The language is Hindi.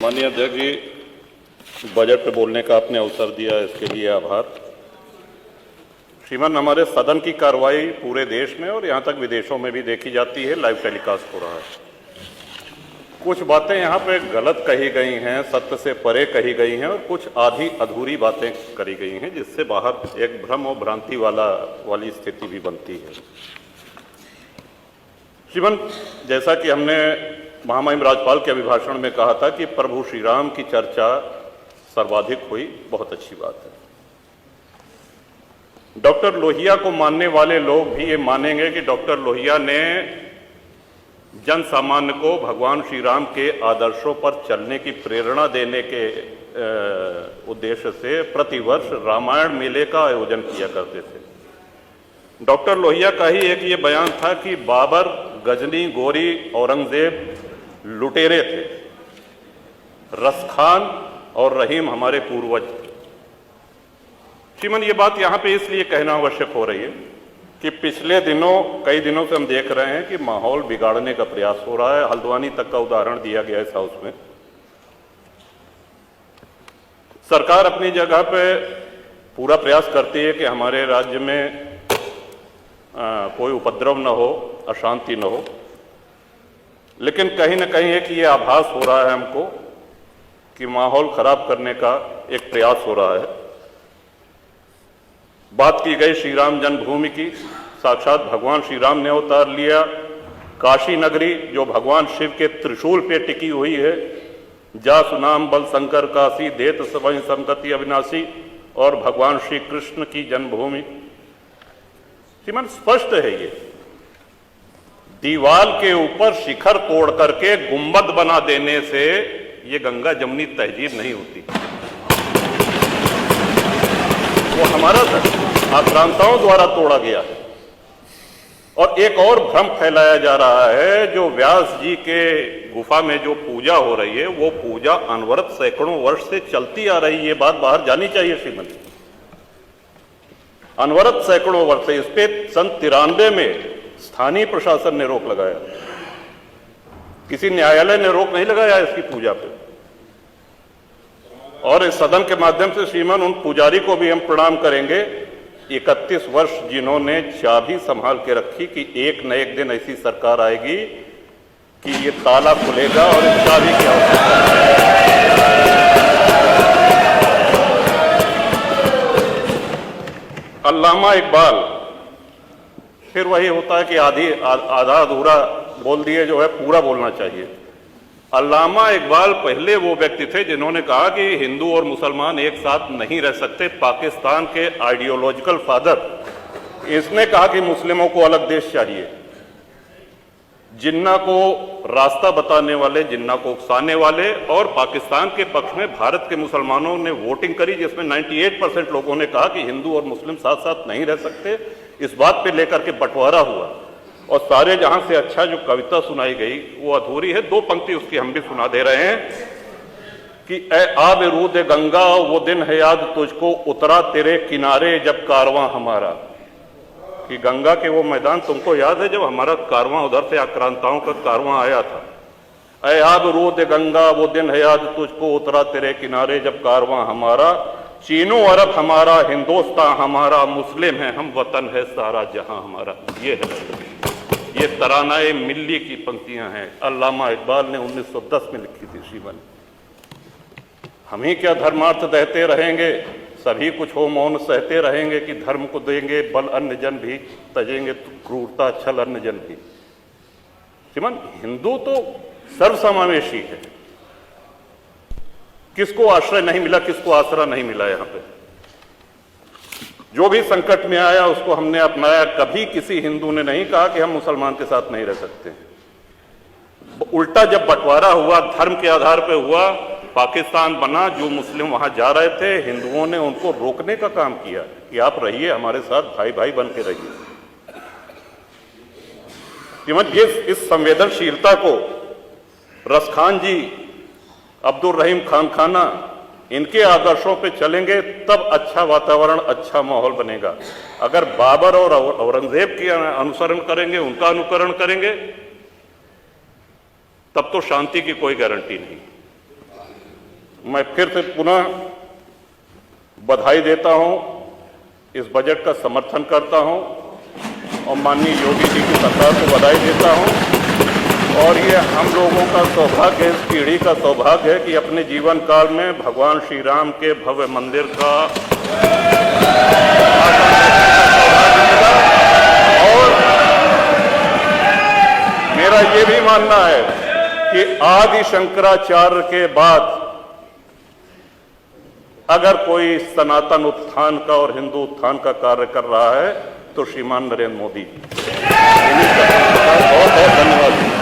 माननीय अध्यक्ष जी, बजट पे बोलने का आपने अवसर दिया, इसके लिए आभार। श्रीमान, हमारे सदन की कार्रवाई पूरे देश में और यहाँ तक विदेशों में भी देखी जाती है, लाइव टेलीकास्ट हो रहा है। कुछ बातें यहाँ पे गलत कही गई हैं, सत्य से परे कही गई हैं और कुछ आधी अधूरी बातें करी गई हैं, जिससे बाहर एक भ्रम और भ्रांति वाली स्थिति भी बनती है। श्रीमान, जैसा कि हमने महामहिम राज्यपाल के अभिभाषण में कहा था कि प्रभु श्री राम की चर्चा सर्वाधिक हुई, बहुत अच्छी बात है। डॉक्टर लोहिया को मानने वाले लोग भी ये मानेंगे कि डॉक्टर लोहिया ने जन सामान्य को भगवान श्री राम के आदर्शों पर चलने की प्रेरणा देने के उद्देश्य से प्रतिवर्ष रामायण मेले का आयोजन किया करते थे। डॉक्टर लोहिया का ही एक ये बयान था कि बाबर, गजनी, गोरी, औरंगजेब लुटेरे थे, रसखान और रहीम हमारे पूर्वज। श्रीमान, ये बात यहाँ पे इसलिए कहना आवश्यक हो रही है कि पिछले कई दिनों से हम देख रहे हैं कि माहौल बिगाड़ने का प्रयास हो रहा है। हल्द्वानी तक का उदाहरण दिया गया इस हाउस में। सरकार अपनी जगह पे पूरा प्रयास करती है कि हमारे राज्य में कोई उपद्रव न हो, अशांति न हो, लेकिन कहीं ना कहीं एक ये आभास हो रहा है हमको कि माहौल खराब करने का एक प्रयास हो रहा है। बात की गई श्री राम जन्मभूमि की, साक्षात भगवान श्री राम ने अवतार लिया। काशी नगरी जो भगवान शिव के त्रिशूल पे टिकी हुई है, जा सुनाम बल शंकर काशी, देत सबहि संगति अविनाशी, और भगवान श्री कृष्ण की जन्मभूमि। श्रीमान, स्पष्ट है ये दीवाल के ऊपर शिखर तोड़ करके गुंबद बना देने से ये गंगा जमुनी तहजीब नहीं होती। वो हमारा आक्रांताओं द्वारा तोड़ा गया है। और एक और भ्रम फैलाया जा रहा है, जो व्यास जी के गुफा में जो पूजा हो रही है, वो पूजा अनवरत सैकड़ों वर्ष से चलती आ रही है। ये बात बाहर जानी चाहिए श्रीमती। अनवरत सैकड़ों वर्ष से, इस पे सन 93 में स्थानीय प्रशासन ने रोक लगाया, किसी न्यायालय ने रोक नहीं लगाया इसकी पूजा पे। और इस सदन के माध्यम से श्रीमान, उन पुजारी को भी हम प्रणाम करेंगे 31 वर्ष जिन्होंने चाबी संभाल के रखी कि एक न एक दिन ऐसी सरकार आएगी कि ये ताला खुलेगा और इस चाबी की आवश्यकता है। अल्लामा इकबाल, फिर वही होता है कि आधा अधूरा बोल दिए जो है, पूरा बोलना चाहिए। अल्लामा इकबाल पहले वो व्यक्ति थे जिन्होंने कहा कि हिंदू और मुसलमान एक साथ नहीं रह सकते। पाकिस्तान के आइडियोलॉजिकल फादर, इसने कहा कि मुस्लिमों को अलग देश चाहिए। जिन्ना को रास्ता बताने वाले, जिन्ना को उकसाने वाले, और पाकिस्तान के पक्ष में भारत के मुसलमानों ने वोटिंग करी, जिसमें 98% लोगों ने कहा कि हिंदू और मुस्लिम साथ साथ नहीं रह सकते। इस बात पे लेकर के बंटवारा हुआ और सारे जहां से अच्छा जो कविता सुनाई गई वो अधूरी है। 2 पंक्ति उसकी हम भी सुना दे रहे हैं कि ए आब रूद गंगा, वो दिन है याद तुझको, उतरा तेरे किनारे जब कारवां हमारा। कि गंगा के वो मैदान तुमको याद है जब हमारा कारवां उधर से आक्रांताओं का कारवां आया था। ए आब रूद गंगा, वो दिन है याद तुझको, उतरा तेरे किनारे जब कारवां हमारा। चीनो अरब हमारा, हिंदुस्तान हमारा, मुस्लिम है हम, वतन है सारा जहां हमारा। ये है, ये तरानाए मिल्ली की पंक्तियां हैं, अल्लामा इकबाल ने 1910 में लिखी थी। श्रीमान, हम ही क्या धर्मार्थ देते रहेंगे, सभी कुछ हो मौन सहते रहेंगे कि धर्म को देंगे बल अन्य जन भी, तजेंगे क्रूरता छल अन्य जन भी। श्रीमान, हिंदू तो सर्वसमावेशी है। किसको आश्रय नहीं मिला, किसको आसरा नहीं मिला? यहाँ पे जो भी संकट में आया उसको हमने अपनाया। कभी किसी हिंदू ने नहीं कहा कि हम मुसलमान के साथ नहीं रह सकते। उल्टा जब बंटवारा हुआ, धर्म के आधार पे हुआ, पाकिस्तान बना, जो मुस्लिम वहां जा रहे थे, हिंदुओं ने उनको रोकने का काम किया कि आप रहिए हमारे साथ, भाई भाई बन के रहिए। ये इस संवेदनशीलता को रसखान जी, अब्दुल रहीम खान खाना, इनके आदर्शों पे चलेंगे तब अच्छा वातावरण, अच्छा माहौल बनेगा। अगर बाबर और औरंगजेब की अनुसरण करेंगे, उनका अनुकरण करेंगे, तब तो शांति की कोई गारंटी नहीं। मैं फिर से पुनः बधाई देता हूं, इस बजट का समर्थन करता हूं और माननीय योगी जी की सरकार को बधाई देता हूं। और ये हम लोगों का सौभाग्य है, इस पीढ़ी का सौभाग्य है कि अपने जीवन काल में भगवान श्री राम के भव्य मंदिर का और मेरा ये भी मानना है कि आदि शंकराचार्य के बाद अगर कोई सनातन उत्थान का और हिंदू उत्थान का कार्य कर रहा है तो श्रीमान नरेंद्र मोदी। बहुत बहुत धन्यवाद।